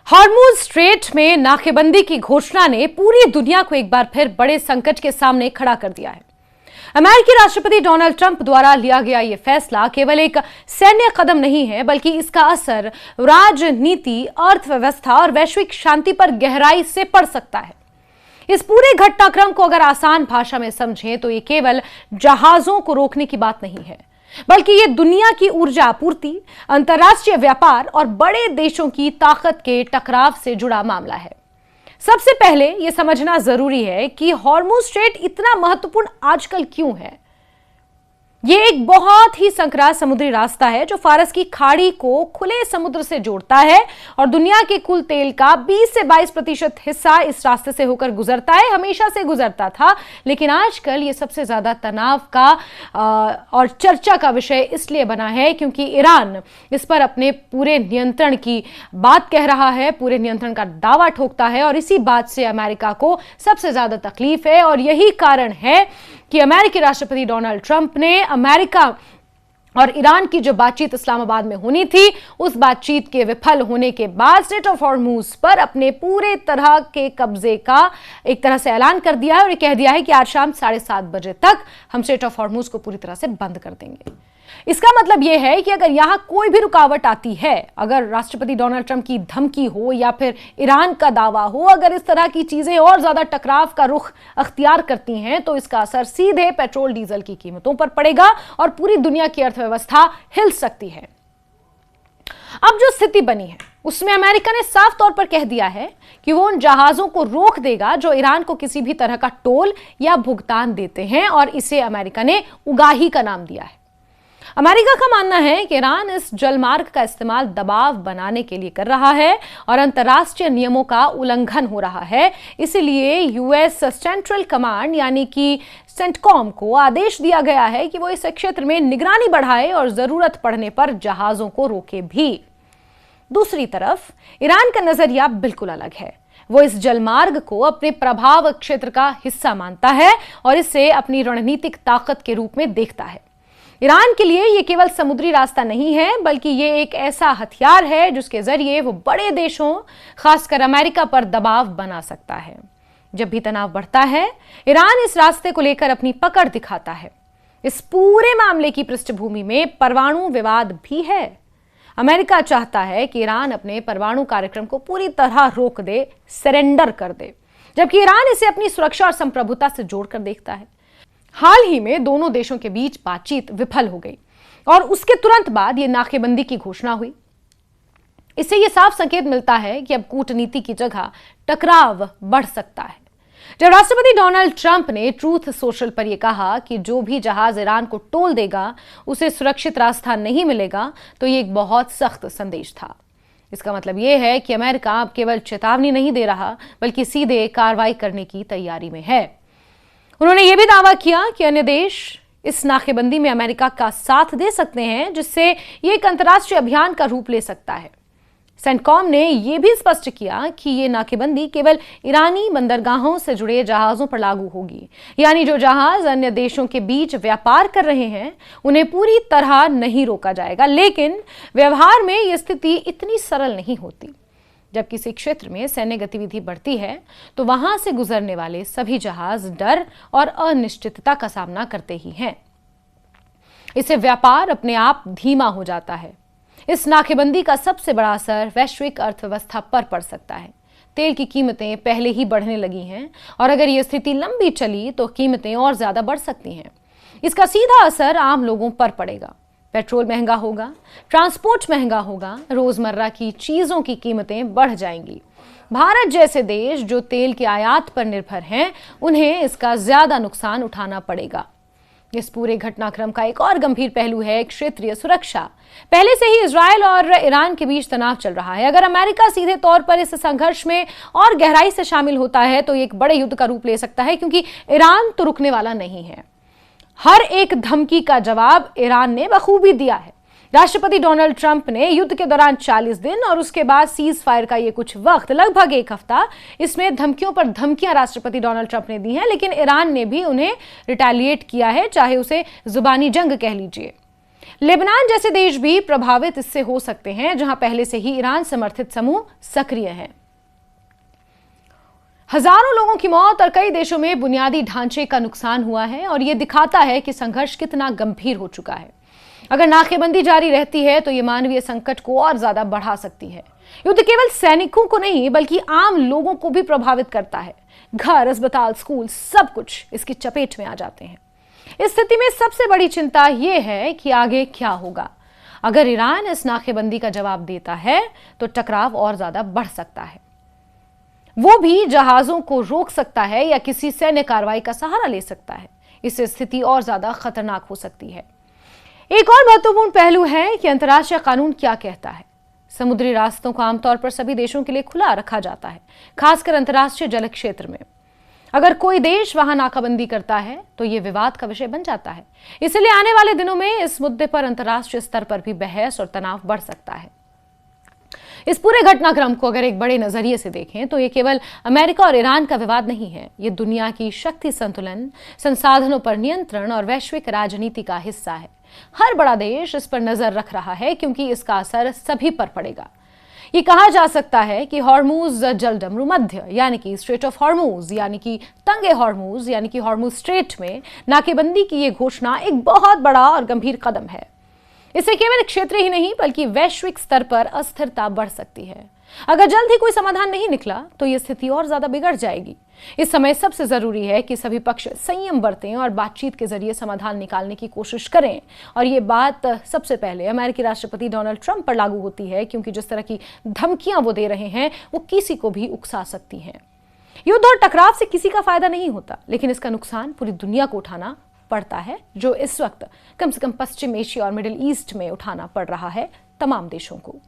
Hormuz strait में नाकेबंदी की घोषणा ने पूरी दुनिया को एक बार फिर बड़े संकट के सामने खड़ा कर दिया है। अमेरिकी राष्ट्रपति डोनाल्ड ट्रंप द्वारा लिया गया यह फैसला केवल एक सैन्य कदम नहीं है, बल्कि इसका असर राजनीति, अर्थव्यवस्था और वैश्विक शांति पर गहराई से पड़ सकता है। इस पूरे घटनाक्रम को अगर आसान भाषा में समझें तो ये केवल जहाजों को रोकने की बात नहीं है, बल्कि ये दुनिया की ऊर्जा आपूर्ति, अंतर्राष्ट्रीय व्यापार और बड़े देशों की ताकत के टकराव से जुड़ा मामला है। सबसे पहले यह समझना जरूरी है कि हॉर्मुज स्ट्रेट इतना महत्वपूर्ण आजकल क्यों है। यह एक बहुत ही संकरा समुद्री रास्ता है जो फारस की खाड़ी को खुले समुद्र से जोड़ता है और दुनिया के कुल तेल का 20 से 22% हिस्सा इस रास्ते से होकर गुजरता है। हमेशा से गुजरता था, लेकिन आजकल ये सबसे ज्यादा तनाव का और चर्चा का विषय इसलिए बना है क्योंकि ईरान इस पर अपने पूरे नियंत्रण की बात कह रहा है, पूरे नियंत्रण का दावा ठोकता है और इसी बात से अमेरिका को सबसे ज्यादा तकलीफ है। और यही कारण है कि अमेरिकी राष्ट्रपति डोनाल्ड ट्रंप ने अमेरिका और ईरान की जो बातचीत इस्लामाबाद में होनी थी, उस बातचीत के विफल होने के बाद स्ट्रेट ऑफ हॉर्मुज पर अपने पूरे तरह के कब्जे का एक तरह से ऐलान कर दिया है और ये कह दिया है कि आज शाम 7:30 बजे तक हम स्ट्रेट ऑफ हॉर्मुज को पूरी तरह से बंद कर देंगे। इसका मतलब यह है कि अगर यहां कोई भी रुकावट आती है, अगर राष्ट्रपति डोनाल्ड ट्रंप की धमकी हो या फिर ईरान का दावा हो, अगर इस तरह की चीजें और ज्यादा टकराव का रुख अख्तियार करती हैं तो इसका असर सीधे पेट्रोल डीजल की कीमतों पर पड़ेगा और पूरी दुनिया की अर्थव्यवस्था हिल सकती है। अब जो स्थिति बनी है उसमें अमेरिका ने साफ तौर पर कह दिया है कि वो उन जहाजों को रोक देगा जो ईरान को किसी भी तरह का टोल या भुगतान देते हैं और इसे अमेरिका ने उगाही का नाम दिया है। अमेरिका का मानना है कि ईरान इस जलमार्ग का इस्तेमाल दबाव बनाने के लिए कर रहा है और अंतर्राष्ट्रीय नियमों का उल्लंघन हो रहा है। इसलिए यूएस सेंट्रल कमांड यानी कि सेंटकॉम को आदेश दिया गया है कि वो इस क्षेत्र में निगरानी बढ़ाए और जरूरत पड़ने पर जहाजों को रोके भी। दूसरी तरफ ईरान का नजरिया बिल्कुल अलग है। वो इस जलमार्ग को अपने प्रभाव क्षेत्र का हिस्सा मानता है और इसे अपनी रणनीतिक ताकत के रूप में देखता है। ईरान के लिए यह केवल समुद्री रास्ता नहीं है, बल्कि यह एक ऐसा हथियार है जिसके जरिए वो बड़े देशों, खासकर अमेरिका पर दबाव बना सकता है। जब भी तनाव बढ़ता है, ईरान इस रास्ते को लेकर अपनी पकड़ दिखाता है। इस पूरे मामले की पृष्ठभूमि में परमाणु विवाद भी है। अमेरिका चाहता है कि ईरान अपने परमाणु कार्यक्रम को पूरी तरह रोक दे, सरेंडर कर दे, जबकि ईरान इसे अपनी सुरक्षा और संप्रभुता से जोड़कर देखता है। हाल ही में दोनों देशों के बीच बातचीत विफल हो गई और उसके तुरंत बाद यह नाकेबंदी की घोषणा हुई। इससे यह साफ संकेत मिलता है कि अब कूटनीति की जगह टकराव बढ़ सकता है। जब राष्ट्रपति डोनाल्ड ट्रंप ने ट्रूथ सोशल पर यह कहा कि जो भी जहाज ईरान को टोल देगा उसे सुरक्षित रास्ता नहीं मिलेगा, तो यह एक बहुत सख्त संदेश था। इसका मतलब यह है कि अमेरिका अब केवल चेतावनी नहीं दे रहा, बल्कि सीधे कार्रवाई करने की तैयारी में है। उन्होंने यह भी दावा किया कि अन्य देश इस नाकेबंदी में अमेरिका का साथ दे सकते हैं, जिससे यह एक अंतर्राष्ट्रीय अभियान का रूप ले सकता है। सेंटकॉम ने यह भी स्पष्ट किया कि यह नाकेबंदी केवल ईरानी बंदरगाहों से जुड़े जहाजों पर लागू होगी, यानी जो जहाज अन्य देशों के बीच व्यापार कर रहे हैं उन्हें पूरी तरह नहीं रोका जाएगा। लेकिन व्यवहार में यह स्थिति इतनी सरल नहीं होती। जब किसी क्षेत्र में सैन्य गतिविधि बढ़ती है तो वहां से गुजरने वाले सभी जहाज डर और अनिश्चितता का सामना करते ही हैं। इससे व्यापार अपने आप धीमा हो जाता है। इस नाकेबंदी का सबसे बड़ा असर वैश्विक अर्थव्यवस्था पर पड़ सकता है। तेल की कीमतें पहले ही बढ़ने लगी हैं और अगर यह स्थिति लंबी चली तो कीमतें और ज्यादा बढ़ सकती हैं। इसका सीधा असर आम लोगों पर पड़ेगा। पेट्रोल महंगा होगा, ट्रांसपोर्ट महंगा होगा, रोजमर्रा की चीजों की कीमतें बढ़ जाएंगी। भारत जैसे देश जो तेल की आयात पर निर्भर हैं, उन्हें इसका ज्यादा नुकसान उठाना पड़ेगा। इस पूरे घटनाक्रम का एक और गंभीर पहलू है क्षेत्रीय सुरक्षा। पहले से ही इजरायल और ईरान के बीच तनाव चल रहा है। अगर अमेरिका सीधे तौर पर इस संघर्ष में और गहराई से शामिल होता है तो एक बड़े युद्ध का रूप ले सकता है, क्योंकि ईरान तो रुकने वाला नहीं है। हर एक धमकी का जवाब ईरान ने बखूबी दिया है। राष्ट्रपति डोनाल्ड ट्रंप ने युद्ध के दौरान 40 दिन और उसके बाद सीज फायर का ये कुछ वक्त, लगभग एक हफ्ता, इसमें धमकियों पर धमकियां राष्ट्रपति डोनाल्ड ट्रंप ने दी हैं, लेकिन ईरान ने भी उन्हें रिटेलिएट किया है, चाहे उसे जुबानी जंग कह लीजिए। लेबनान जैसे देश भी प्रभावित इससे हो सकते हैं, जहां पहले से ही ईरान समर्थित समूह सक्रिय हैं। हजारों लोगों की मौत और कई देशों में बुनियादी ढांचे का नुकसान हुआ है और यह दिखाता है कि संघर्ष कितना गंभीर हो चुका है। अगर नाकेबंदी जारी रहती है तो यह मानवीय संकट को और ज्यादा बढ़ा सकती है। युद्ध केवल सैनिकों को नहीं बल्कि आम लोगों को भी प्रभावित करता है। घर, अस्पताल, स्कूल, सब कुछ इसकी चपेट में आ जाते हैं। इस स्थिति में सबसे बड़ी चिंता यह है कि आगे क्या होगा। अगर ईरान इस नाकेबंदी का जवाब देता है तो टकराव और ज्यादा बढ़ सकता है। वो भी जहाजों को रोक सकता है या किसी सैन्य कार्रवाई का सहारा ले सकता है। इससे स्थिति और ज्यादा खतरनाक हो सकती है। एक और महत्वपूर्ण पहलू है कि अंतर्राष्ट्रीय कानून क्या कहता है। समुद्री रास्तों को आमतौर पर सभी देशों के लिए खुला रखा जाता है, खासकर अंतर्राष्ट्रीय जल क्षेत्र में। अगर कोई देश वहां नाकाबंदी करता है तो यह विवाद का विषय बन जाता है। इसलिए आने वाले दिनों में इस मुद्दे पर अंतर्राष्ट्रीय स्तर पर भी बहस और तनाव बढ़ सकता है। इस पूरे घटनाक्रम को अगर एक बड़े नजरिए से देखें तो ये केवल अमेरिका और ईरान का विवाद नहीं है। ये दुनिया की शक्ति संतुलन, संसाधनों पर नियंत्रण और वैश्विक राजनीति का हिस्सा है। हर बड़ा देश इस पर नजर रख रहा है क्योंकि इसका असर सभी पर पड़ेगा। ये कहा जा सकता है कि हॉर्मूज जलडमरू मध्य यानी कि स्ट्रेट ऑफ हॉर्मूज यानी कि तंगे हॉर्मूज यानी कि हॉर्मूज स्ट्रेट में नाकेबंदी की ये घोषणा एक बहुत बड़ा और गंभीर कदम है। इससे केवल क्षेत्र ही नहीं बल्कि वैश्विक स्तर पर अस्थिरता बढ़ सकती है। अगर जल्द ही कोई समाधान नहीं निकला तो यह स्थिति और ज्यादा बिगड़ जाएगी। इस समय सबसे जरूरी है कि सभी पक्ष संयम बरतें और बातचीत के जरिए समाधान निकालने की कोशिश करें। और ये बात सबसे पहले अमेरिकी राष्ट्रपति डोनाल्ड ट्रंप पर लागू होती है, क्योंकि जिस तरह की धमकियां वो दे रहे हैं वो किसी को भी उकसा सकती हैं। युद्ध और टकराव से किसी का फायदा नहीं होता, लेकिन इसका नुकसान पूरी दुनिया को उठाना पड़ता है, जो इस वक्त कम से कम पश्चिम एशिया और मिडिल ईस्ट में उठाना पड़ रहा है तमाम देशों को।